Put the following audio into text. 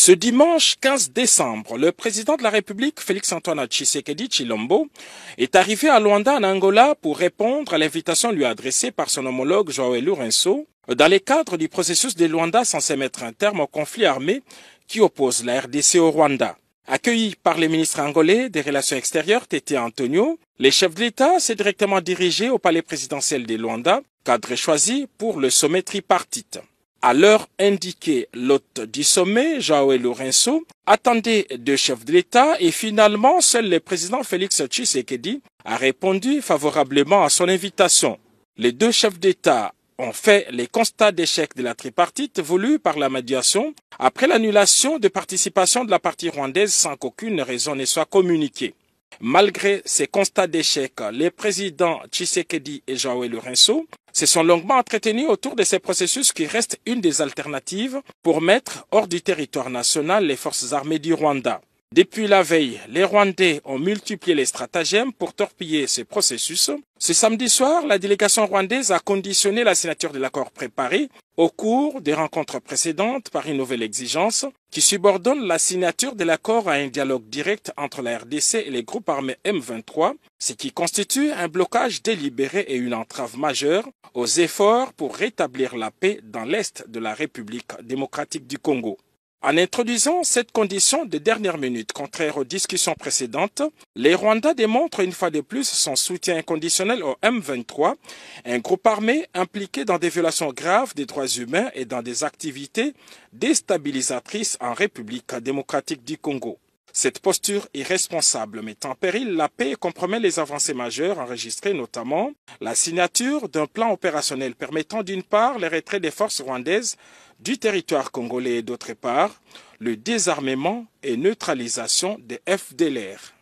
Ce dimanche 15 décembre, le président de la République, Félix-Antoine Tshisekedi Tshilombo, est arrivé à Luanda, en Angola, pour répondre à l'invitation lui adressée par son homologue João Lourenço, dans le cadre du processus de Luanda censé mettre un terme au conflit armé qui oppose la RDC au Rwanda. Accueilli par le ministre angolais des Relations extérieures, Tété Antonio, le chef de l'État s'est directement dirigé au palais présidentiel de Luanda, cadre choisi pour le sommet tripartite. À l'heure indiquée, l'hôte du sommet, João Lourenço, attendait deux chefs de l'État et finalement, seul le président Félix Tshisekedi a répondu favorablement à son invitation. Les deux chefs d'État ont fait les constats d'échec de la tripartite voulue par la médiation après l'annulation de participation de la partie rwandaise sans qu'aucune raison ne soit communiquée. Malgré ces constats d'échec, les présidents Tshisekedi et João Lourenço se sont longuement entretenus autour de ces processus qui restent une des alternatives pour mettre hors du territoire national les forces armées du Rwanda. Depuis la veille, les Rwandais ont multiplié les stratagèmes pour torpiller ces processus. Ce samedi soir, la délégation rwandaise a conditionné la signature de l'accord préparé au cours des rencontres précédentes par une nouvelle exigence qui subordonne la signature de l'accord à un dialogue direct entre la RDC et les groupes armés M23, ce qui constitue un blocage délibéré et une entrave majeure aux efforts pour rétablir la paix dans l'est de la République démocratique du Congo. En introduisant cette condition de dernière minute contraire aux discussions précédentes, les Rwandais démontrent une fois de plus son soutien inconditionnel au M23, un groupe armé impliqué dans des violations graves des droits humains et dans des activités déstabilisatrices en République démocratique du Congo. Cette posture irresponsable met en péril la paix et compromet les avancées majeures enregistrées, notamment la signature d'un plan opérationnel permettant d'une part le retrait des forces rwandaises du territoire congolais et d'autre part le désarmement et neutralisation des FDLR.